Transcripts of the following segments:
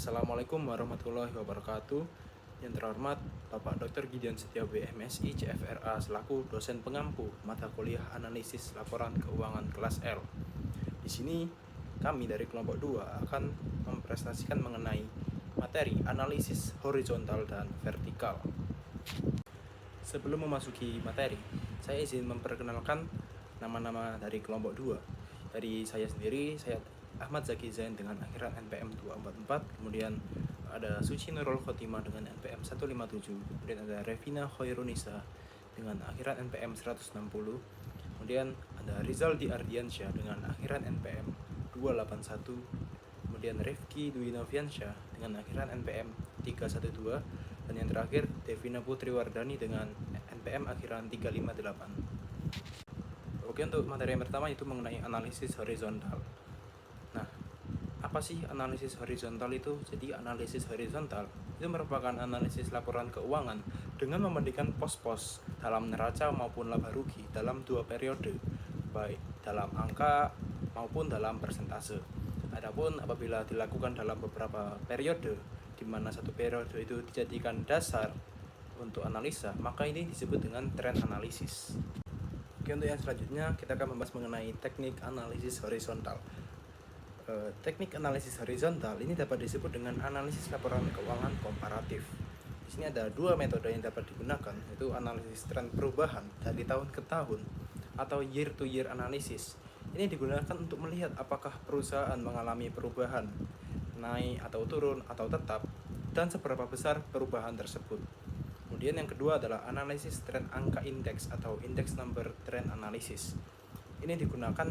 Assalamualaikum warahmatullahi wabarakatuh. Yang terhormat Bapak Dr. Gideon Setiabu MSI CFRA selaku dosen pengampu mata kuliah analisis laporan keuangan kelas L. Di sini kami dari kelompok 2 akan mempresentasikan mengenai materi analisis horizontal dan vertikal. Sebelum memasuki materi, saya izin memperkenalkan nama-nama dari kelompok 2. Dari saya sendiri, saya Ahmad Zaki Zain dengan akhiran NPM 244, kemudian ada Suci Nurul Khotimah dengan NPM 157, kemudian ada Revina Khairunisa dengan akhiran NPM 160, kemudian ada Rizaldi Ardiansyah dengan akhiran NPM 281, kemudian Rifki Dwi Noviansyah dengan akhiran NPM 312, dan yang terakhir Devina Putri Wardani dengan NPM akhiran 358. Oke, untuk materi yang pertama itu mengenai analisis horizontal. Nah, apa sih analisis horizontal itu? Jadi analisis horizontal itu merupakan analisis laporan keuangan dengan membandingkan pos-pos dalam neraca maupun laba rugi dalam 2 periode, baik dalam angka maupun dalam persentase. Adapun apabila dilakukan dalam beberapa periode, di mana satu periode itu dijadikan dasar untuk analisa, maka ini disebut dengan trend analisis. Oke, untuk yang selanjutnya kita akan membahas mengenai teknik analisis horizontal. Teknik analisis horizontal ini dapat disebut dengan analisis laporan keuangan komparatif. Di sini ada 2 metode yang dapat digunakan, yaitu analisis tren perubahan dari tahun ke tahun atau year to year analysis. Ini digunakan untuk melihat apakah perusahaan mengalami perubahan naik atau turun atau tetap, dan seberapa besar perubahan tersebut. Kemudian yang kedua adalah analisis tren angka indeks atau index number trend analysis. Ini digunakan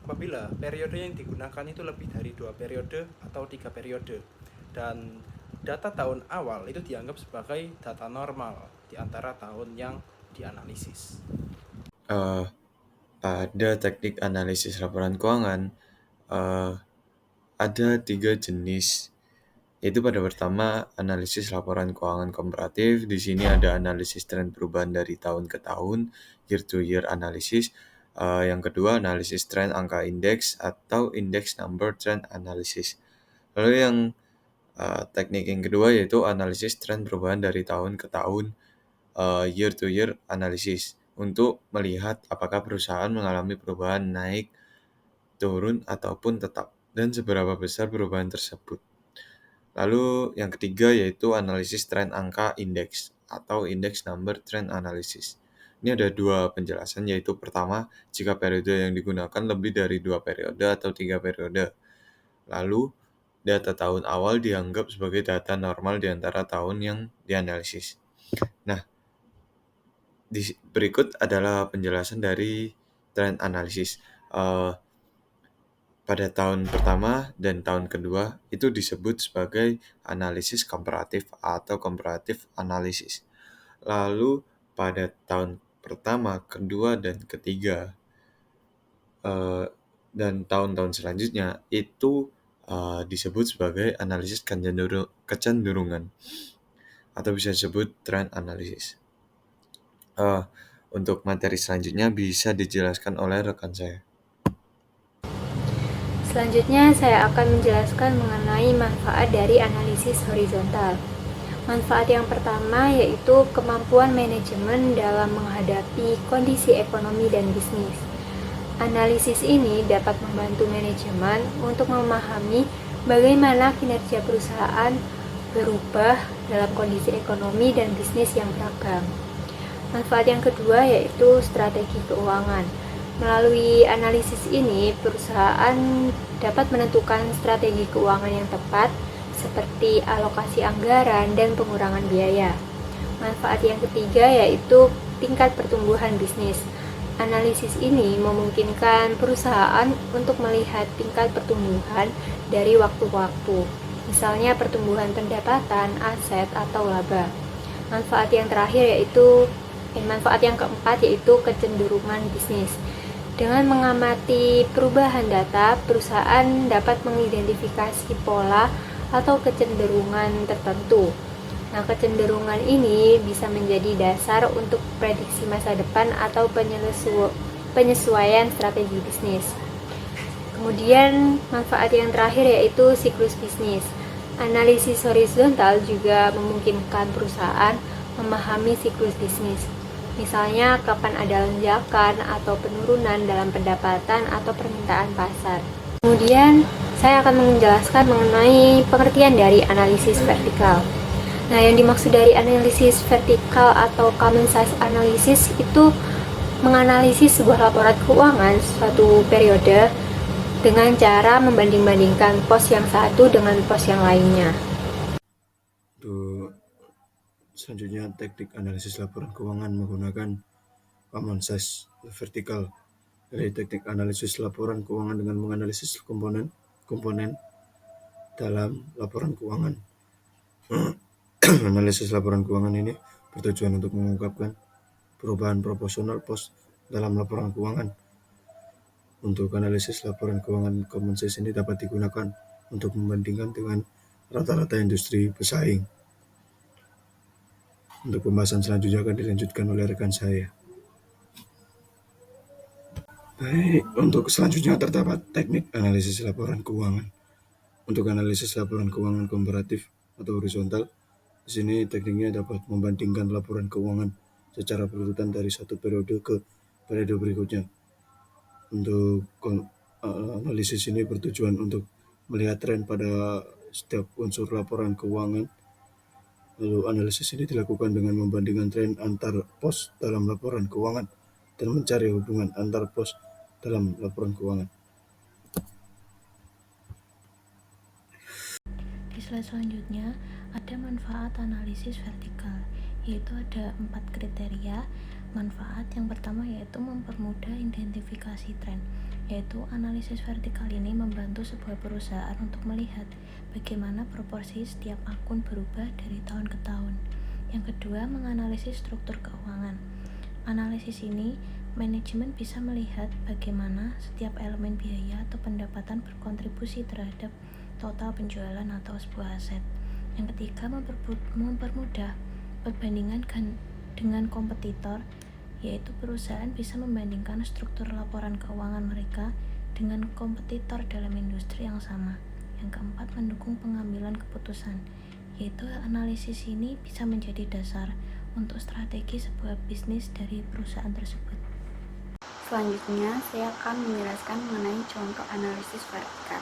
apabila periode yang digunakan itu lebih dari 2 periode atau 3 periode, dan data tahun awal itu dianggap sebagai data normal di antara tahun yang dianalisis. Pada teknik analisis laporan keuangan, ada 3 jenis. Yaitu pada pertama, analisis laporan keuangan komparatif. Di sini ada analisis tren perubahan dari tahun ke tahun, year to year analysis. Yang kedua, analisis tren angka indeks atau index number trend analysis. Lalu yang teknik yang kedua yaitu analisis tren perubahan dari tahun ke tahun, year to year analysis, untuk melihat apakah perusahaan mengalami perubahan naik, turun, ataupun tetap, dan seberapa besar perubahan tersebut. Lalu yang ketiga yaitu analisis tren angka indeks atau index number trend analysis. Ini ada 2 penjelasan, yaitu pertama, jika periode yang digunakan lebih dari 2 periode atau 3 periode. Lalu, data tahun awal dianggap sebagai data normal di antara tahun yang dianalisis. Nah, berikut adalah penjelasan dari trend analysis. Pada tahun pertama dan tahun kedua itu disebut sebagai analisis komparatif atau comparative analysis. Lalu pada tahun pertama, kedua, dan ketiga dan tahun-tahun selanjutnya itu disebut sebagai analisis kecenderungan atau bisa disebut trend analysis. Untuk materi selanjutnya bisa dijelaskan oleh rekan saya. Selanjutnya, saya akan menjelaskan mengenai manfaat dari analisis horizontal. Manfaat yang pertama yaitu kemampuan manajemen dalam menghadapi kondisi ekonomi dan bisnis. Analisis ini dapat membantu manajemen untuk memahami bagaimana kinerja perusahaan berubah dalam kondisi ekonomi dan bisnis yang beragam. Manfaat yang kedua yaitu strategi keuangan. Melalui analisis ini, perusahaan dapat menentukan strategi keuangan yang tepat, seperti alokasi anggaran dan pengurangan biaya. Manfaat yang ketiga yaitu tingkat pertumbuhan bisnis. Analisis ini memungkinkan perusahaan untuk melihat tingkat pertumbuhan dari waktu ke waktu, misalnya pertumbuhan pendapatan, aset, atau laba. Manfaat yang keempat yaitu kecenderungan bisnis. Dengan mengamati perubahan data, perusahaan dapat mengidentifikasi pola atau kecenderungan tertentu. Nah, kecenderungan ini bisa menjadi dasar untuk prediksi masa depan atau penyesuaian strategi bisnis. Kemudian, manfaat yang terakhir yaitu siklus bisnis. Analisis horizontal juga memungkinkan perusahaan memahami siklus bisnis. Misalnya, kapan ada lonjakan atau penurunan dalam pendapatan atau permintaan pasar. Kemudian, saya akan menjelaskan mengenai pengertian dari analisis vertikal. Nah, yang dimaksud dari analisis vertikal atau common size analysis itu menganalisis sebuah laporan keuangan suatu periode dengan cara membanding-bandingkan pos yang satu dengan pos yang lainnya. Untuk selanjutnya, teknik analisis laporan keuangan menggunakan common size vertikal. Dari teknik analisis laporan keuangan dengan menganalisis komponen dalam laporan keuangan. Analisis laporan keuangan ini bertujuan untuk mengungkapkan perubahan proporsional pos dalam laporan keuangan. Untuk analisis laporan keuangan common size ini dapat digunakan untuk membandingkan dengan rata-rata industri pesaing. Untuk pembahasan selanjutnya akan dilanjutkan oleh rekan saya. Baik, untuk selanjutnya terdapat teknik analisis laporan keuangan. Untuk analisis laporan keuangan komparatif atau horizontal, di sini tekniknya dapat membandingkan laporan keuangan secara berurutan dari satu periode ke periode berikutnya. Untuk analisis ini bertujuan untuk melihat tren pada setiap unsur laporan keuangan. Lalu analisis ini dilakukan dengan membandingkan tren antar pos dalam laporan keuangan dan mencari hubungan antar pos dalam laporan keuangan. Di slide selanjutnya ada manfaat analisis vertikal, yaitu ada 4 kriteria manfaat. Yang pertama yaitu mempermudah identifikasi tren, yaitu analisis vertikal ini membantu sebuah perusahaan untuk melihat bagaimana proporsi setiap akun berubah dari tahun ke tahun. Yang kedua, menganalisis struktur keuangan. Analisis ini manajemen bisa melihat bagaimana setiap elemen biaya atau pendapatan berkontribusi terhadap total penjualan atau sebuah aset. Yang ketiga, mempermudah perbandingan dengan kompetitor, yaitu perusahaan bisa membandingkan struktur laporan keuangan mereka dengan kompetitor dalam industri yang sama. Yang keempat, mendukung pengambilan keputusan, yaitu analisis ini bisa menjadi dasar untuk strategi sebuah bisnis dari perusahaan tersebut. Selanjutnya, saya akan menjelaskan mengenai contoh analisis vertikal.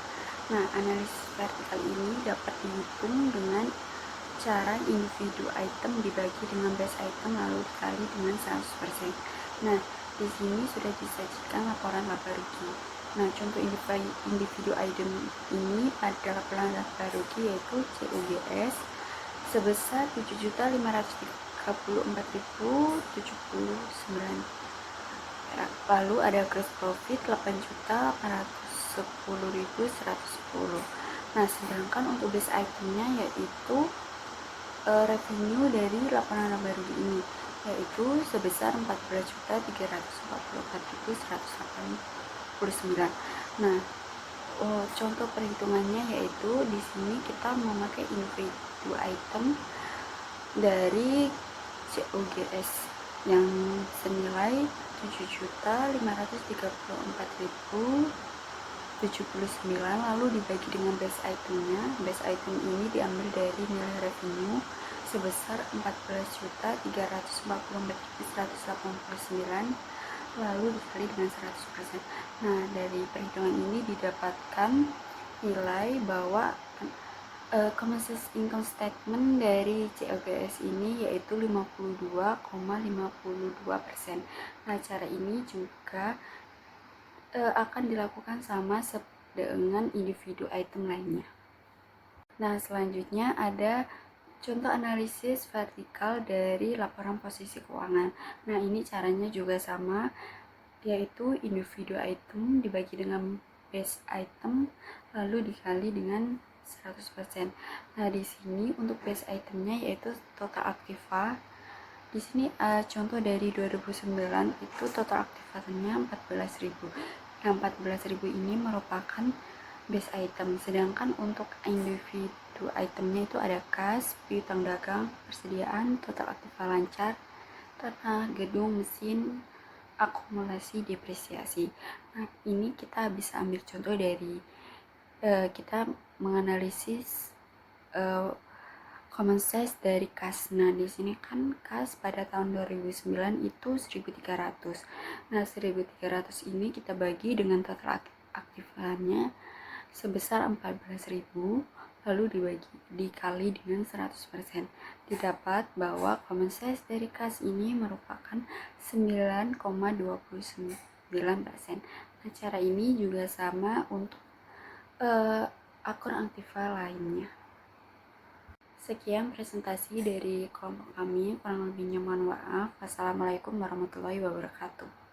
Nah, analisis vertikal ini dapat dihitung dengan cara individu item dibagi dengan base item lalu dikali dengan 100%. Nah, di sini sudah disajikan laporan laba rugi. Nah, contoh individu item ini pada laporan laba rugi yaitu CUGS sebesar 7.534.079. Lalu ada gross profit 8.810.110. Nah, sedangkan untuk base itemnya yaitu revenue dari laporan laba rugi ini yaitu sebesar 14.344.189. Nah, contoh perhitungannya yaitu di sini kita memakai individu item dari COGS yang senilai 7.534.079 lalu dibagi dengan base itemnya. Base item ini diambil dari nilai revenue sebesar 14.344.189 lalu dikali dengan 100%. Nah, dari perhitungan ini didapatkan nilai bahwa common income statement dari COGS ini yaitu 52,52%. Nah, cara ini juga akan dilakukan sama dengan individu item lainnya. Nah, selanjutnya ada contoh analisis vertikal dari laporan posisi keuangan. Nah, ini caranya juga sama, yaitu individu item dibagi dengan base item lalu dikali dengan 100%. Nah, di sini untuk base itemnya yaitu total aktiva. Di sini contoh dari 2009 itu total aktivasinya 14.000. Yang 14.000 ini merupakan base item. Sedangkan untuk individu itemnya itu ada kas, piutang dagang, persediaan, total aktiva lancar, tanah, gedung, mesin, akumulasi, depresiasi. Nah, ini kita bisa ambil contoh dari kita menganalisis common size dari kas. Nah, di sini kan kas pada tahun 2009 itu 1.300. Nah, 1.300 ini kita bagi dengan total aktifannya sebesar 14.000, lalu dikali dengan 100%. Didapat bahwa common size dari kas ini merupakan 9,29%. Nah, cara ini juga sama untuk akun Aktiva lainnya. Sekian presentasi dari kelompok kami, kurang lebihnya mohon maaf. Wassalamualaikum warahmatullahi wabarakatuh.